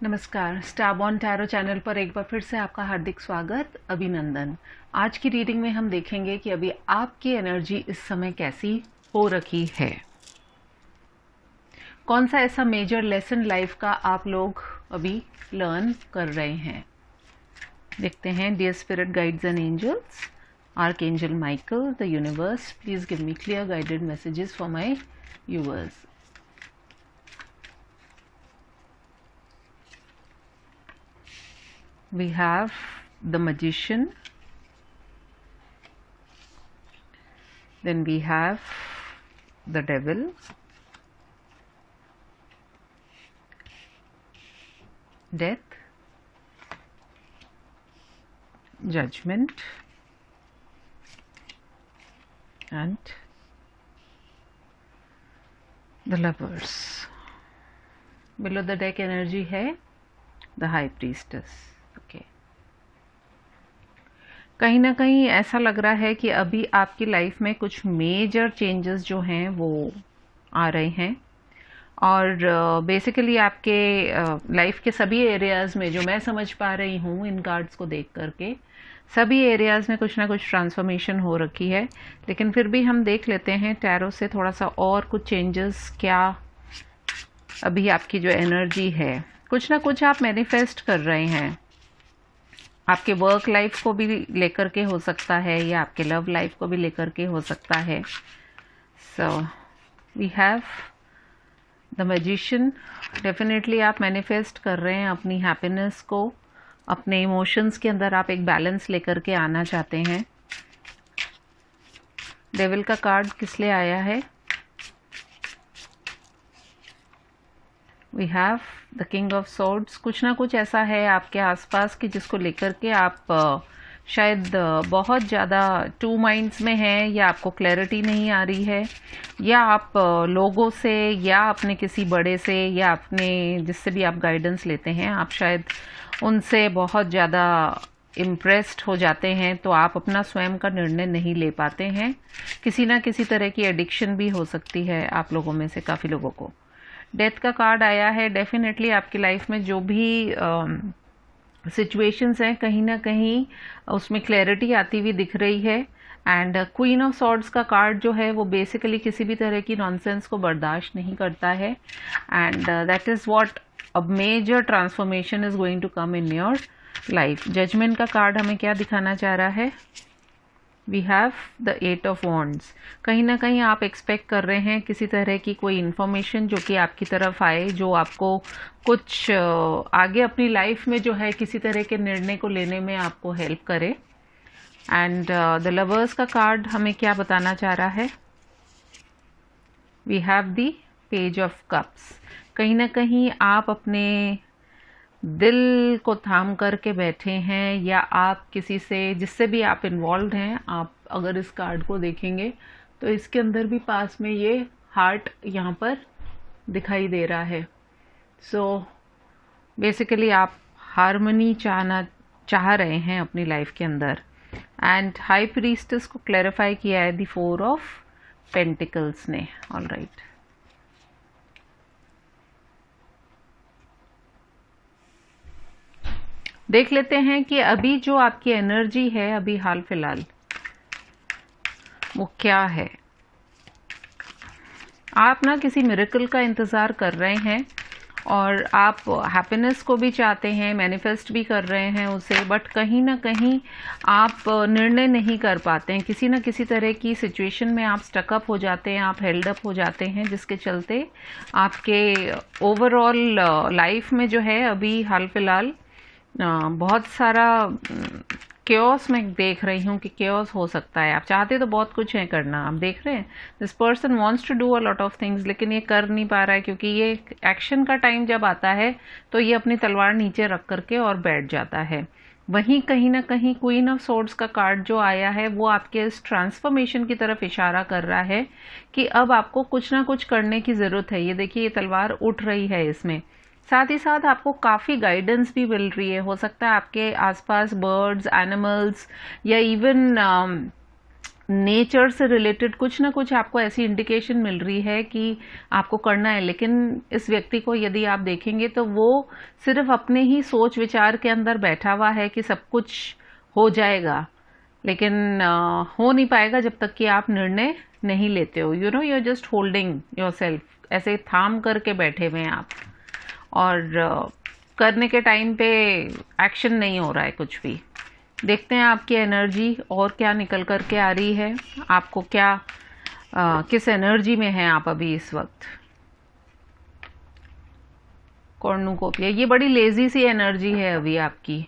नमस्कार। स्टारबॉर्न tarot channel पर एक बार फिर से आपका हार्दिक स्वागत, अभिनंदन। आज की रीडिंग में हम देखेंगे कि अभी आपकी एनर्जी इस समय कैसी हो रखी है। कौन सा ऐसा मेजर लेसन लाइफ का आप लोग अभी लर्न कर रहे हैं। देखते हैं। Dear spirit guides and angels, archangel Michael, the universe, please give me clear guided messages for my viewers. We have the magician, then we have the devil, death, judgment, and the lovers. Below the deck energy है the high priestess. कहीं ना कहीं ऐसा लग रहा है कि अभी आपकी लाइफ में कुछ मेजर चेंजेस जो हैं वो आ रहे हैं और बेसिकली आपके लाइफ के सभी एरियाज़ में, जो मैं समझ पा रही हूँ इन कार्ड्स को देख करके, सभी एरियाज़ में कुछ ना कुछ ट्रांसफॉर्मेशन हो रखी है। लेकिन फिर भी हम देख लेते हैं टैरो से थोड़ा सा और कुछ चेंजेस क्या अभी आपकी जो एनर्जी है, कुछ ना कुछ आप मैनिफेस्ट कर रहे हैं। आपके वर्क लाइफ को भी लेकर के हो सकता है या आपके लव लाइफ को भी लेकर के हो सकता है। So we have the magician. Definitely आप मैनिफेस्ट कर रहे हैं अपनी हैप्पीनेस को, अपने इमोशंस के अंदर आप एक बैलेंस लेकर के आना चाहते हैं। डेविल का कार्ड किस लिए आया है? We have the king of swords. कुछ ना कुछ ऐसा है आपके आसपास कि जिसको लेकर के आप शायद बहुत ज़्यादा टू माइंड्स में हैं, या आपको क्लैरिटी नहीं आ रही है, या आप लोगों से या अपने किसी बड़े से या अपने जिससे भी आप गाइडेंस लेते हैं, आप शायद उनसे बहुत ज़्यादा इम्प्रेस्ड हो जाते हैं, तो आप अपना स्वयं का निर्णय नहीं ले पाते हैं। किसी ना किसी तरह की एडिक्शन भी हो सकती है आप लोगों में से काफ़ी लोगों को। डेथ का कार्ड आया है। डेफिनेटली आपकी लाइफ में जो भी सिचुएशंस हैं, कहीं ना कहीं उसमें क्लैरिटी आती हुई दिख रही है। एंड क्वीन ऑफ सॉर्ड्स का कार्ड जो है वो बेसिकली किसी भी तरह की नॉनसेंस को बर्दाश्त नहीं करता है। And that is what a major transformation is going to come in your life. Judgement का कार्ड हमें क्या दिखाना चाह रहा है? We have the 8 of wands. कहीं ना कहीं आप एक्सपेक्ट कर रहे हैं किसी तरह की कोई इन्फॉर्मेशन जो कि आपकी तरफ आए, जो आपको कुछ आगे अपनी लाइफ में जो है किसी तरह के निर्णय को लेने में आपको हेल्प करे। एंड द लवर्स का कार्ड हमें क्या बताना चाह रहा है? We have the page of cups. कहीं ना कहीं आप अपने दिल को थाम करके बैठे हैं, या आप किसी से जिससे भी आप इन्वॉल्व हैं, आप अगर इस कार्ड को देखेंगे तो इसके अंदर भी पास में ये हार्ट यहाँ पर दिखाई दे रहा है। सो बेसिकली आप हार्मनी चाह रहे हैं अपनी लाइफ के अंदर। एंड हाई प्रीस्टेस को क्लैरिफाई किया है द 4 ऑफ पेंटिकल्स ने। ऑल राइट, देख लेते हैं कि अभी जो आपकी एनर्जी है अभी हाल फिलहाल वो क्या है। आप ना किसी मिरेकल का इंतज़ार कर रहे हैं और आप हैप्पीनेस को भी चाहते हैं, मैनिफेस्ट भी कर रहे हैं उसे, बट कहीं ना कहीं आप निर्णय नहीं कर पाते हैं। किसी ना किसी तरह की सिचुएशन में आप स्टकअप हो जाते हैं, आप हेल्ड अप हो जाते हैं, जिसके चलते आपके ओवरऑल लाइफ में जो है अभी हाल फिलहाल बहुत सारा केओस में देख रही हूँ कि केओस हो सकता है। आप चाहते तो बहुत कुछ है करना, आप देख रहे हैं this person wants to do a lot of things, लेकिन ये कर नहीं पा रहा है, क्योंकि ये एक्शन का टाइम जब आता है तो ये अपनी तलवार नीचे रख करके और बैठ जाता है। वहीं कहीं ना कहीं क्वीन ऑफ सोर्ड्स का कार्ड जो आया है वो आपके इस ट्रांसफॉर्मेशन की तरफ इशारा कर रहा है कि अब आपको कुछ ना कुछ करने की ज़रूरत है। ये देखिए, ये तलवार उठ रही है इसमें। साथ ही साथ आपको काफ़ी गाइडेंस भी मिल रही है। हो सकता है आपके आसपास बर्ड्स, एनिमल्स, या इवन नेचर से रिलेटेड कुछ ना कुछ आपको ऐसी इंडिकेशन मिल रही है कि आपको करना है, लेकिन इस व्यक्ति को यदि आप देखेंगे तो वो सिर्फ अपने ही सोच विचार के अंदर बैठा हुआ है कि सब कुछ हो जाएगा, लेकिन हो नहीं पाएगा जब तक कि आप निर्णय नहीं लेते हो। You know, you are just holding yourself, ऐसे थाम करके बैठे हुए हैं आप, और करने के टाइम पे एक्शन नहीं हो रहा है कुछ भी। देखते हैं आपकी एनर्जी और क्या निकल कर के आ रही है, आपको क्या किस एनर्जी में है आप अभी इस वक्त। कॉर्नुकोपिया, ये बड़ी लेजी सी एनर्जी है अभी आपकी।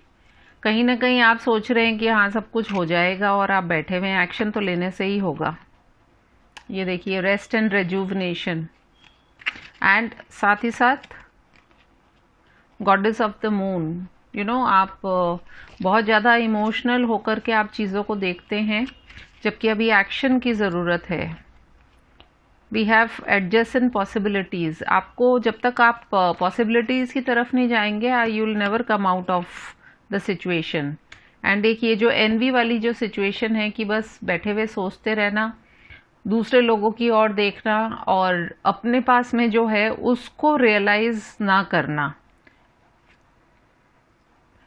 कहीं ना कहीं आप सोच रहे हैं कि हाँ सब कुछ हो जाएगा, और आप बैठे हुए हैं, एक्शन तो लेने से ही होगा। ये देखिए, रेस्ट एंड रेजुवनेशन, एंड साथ ही साथ goddess of the moon. You know, आप बहुत ज़्यादा इमोशनल होकर के आप चीज़ों को देखते हैं, जबकि अभी एक्शन की ज़रूरत है। We have adjacent possibilities. आपको जब तक आप पॉसिबिलिटीज़ की तरफ नहीं जाएंगे, you will never come out of the situation. And एक ये जो एनवी वाली जो सिचुएशन है कि बस बैठे हुए सोचते रहना, दूसरे लोगों की ओर देखना, और अपने पास में जो है उसको रियलाइज ना करना।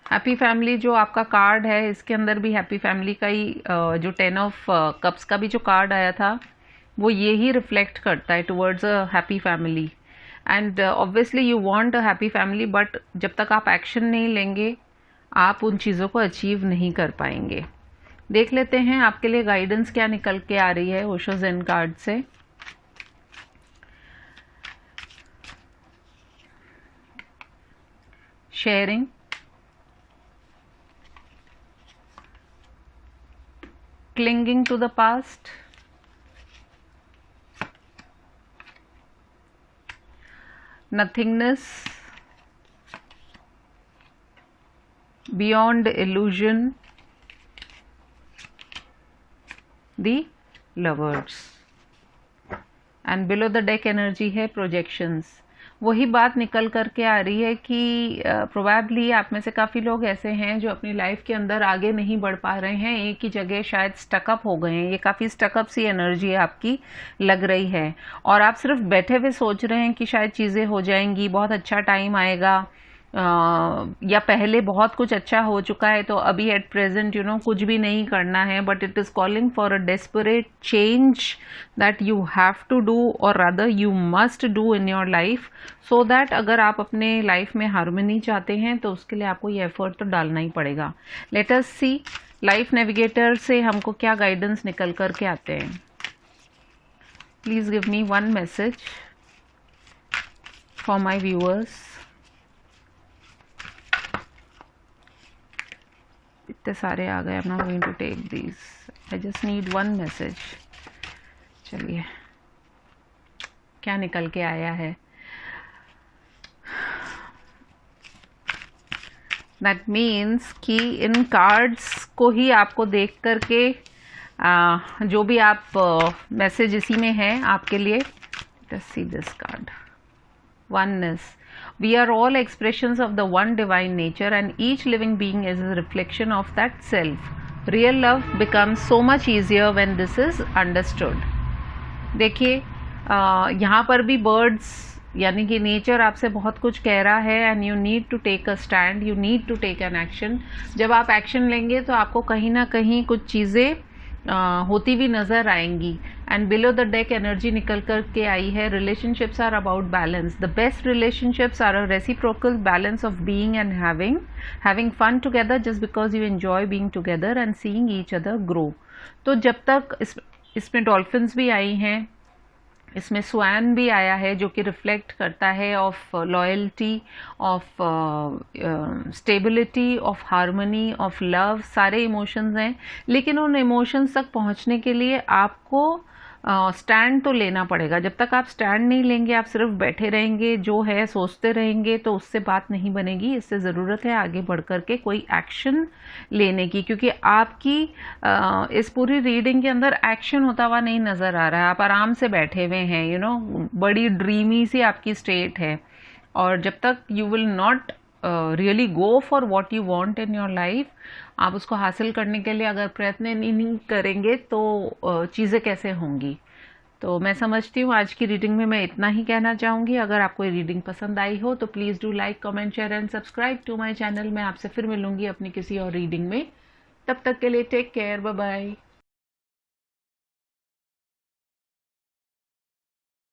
हैप्पी फैमिली जो आपका कार्ड है, इसके अंदर भी हैप्पी फैमिली का ही जो 10 ऑफ कप्स का भी जो कार्ड आया था वो ये ही रिफ्लेक्ट करता है towards a happy family. And obviously you want a happy family, but जब तक आप एक्शन नहीं लेंगे आप उन चीज़ों को अचीव नहीं कर पाएंगे। देख लेते हैं आपके लिए गाइडेंस क्या निकल के आ रही है ओशो ज़ेन कार्ड से। Sharing, clinging to the past, nothingness, beyond illusion, the lovers, and below the deck energy है projections। वही बात निकल करके आ रही है कि प्रोबेबली आप में से काफ़ी लोग ऐसे हैं जो अपनी लाइफ के अंदर आगे नहीं बढ़ पा रहे हैं, एक ही जगह शायद स्टकअप हो गए हैं। ये काफ़ी स्टकअप सी एनर्जी आपकी लग रही है, और आप सिर्फ बैठे हुए सोच रहे हैं कि शायद चीज़ें हो जाएंगी, बहुत अच्छा टाइम आएगा, या पहले बहुत कुछ अच्छा हो चुका है तो अभी एट प्रेजेंट यू नो कुछ भी नहीं करना है। But it is calling for a desperate change that you have to do, और rather you must do in your life, so that अगर आप अपने लाइफ में हार्मनी चाहते हैं तो उसके लिए आपको ये एफर्ट तो डालना ही पड़ेगा। Let us see life navigator से हमको क्या गाइडेंस निकल कर के आते हैं। Please give me one message for my viewers. इतने सारे आ गए, I am not going to take these, I just need one message. चलिए क्या निकल के आया है। दैट मीन्स कि इन कार्ड्स को ही आपको देख करके जो भी आप मैसेज इसी में है आपके लिए। Let's see this card, oneness. We are all expressions of the one divine nature, and each living being is a reflection of that self. Real love becomes so much easier when this is understood. देखिए यहाँ पर भी birds यानी कि nature आपसे बहुत कुछ कह रहा है, and you need to take a stand, you need to take an action. जब आप एक्शन लेंगे तो आपको कहीं ना कहीं कुछ चीज़ें होती भी नजर आएंगी। And below the deck energy निकल कर के आई है, relationships are about balance. The best relationships are a reciprocal balance of being and having fun together just because you enjoy being together and seeing each other grow. तो जब तक इसमें dolphins भी आई हैं, इसमें स्वैन भी आया है जो कि रिफ्लेक्ट करता है of loyalty, of stability, of harmony, of love, सारे इमोशंस हैं। लेकिन उन इमोशंस तक पहुंचने के लिए आपको स्टैंड तो लेना पड़ेगा। जब तक आप स्टैंड नहीं लेंगे, आप सिर्फ बैठे रहेंगे, जो है सोचते रहेंगे, तो उससे बात नहीं बनेगी। इससे ज़रूरत है आगे बढ़ कर के कोई एक्शन लेने की, क्योंकि आपकी इस पूरी रीडिंग के अंदर एक्शन होता हुआ नहीं नज़र आ रहा है। आप आराम से बैठे हुए हैं, यू नो, बड़ी ड्रीमी सी आपकी स्टेट है। और जब तक you will not really go for what you want in your life, आप उसको हासिल करने के लिए अगर प्रयत्न नहीं करेंगे तो चीज़ें कैसे होंगी। तो मैं समझती हूँ आज की रीडिंग में मैं इतना ही कहना चाहूँगी। अगर आपको ये रीडिंग पसंद आई हो तो please do like, comment, share and subscribe to my channel. मैं आपसे फिर मिलूंगी अपनी किसी और रीडिंग में। तब तक के लिए टेक केयर, बाय बाय।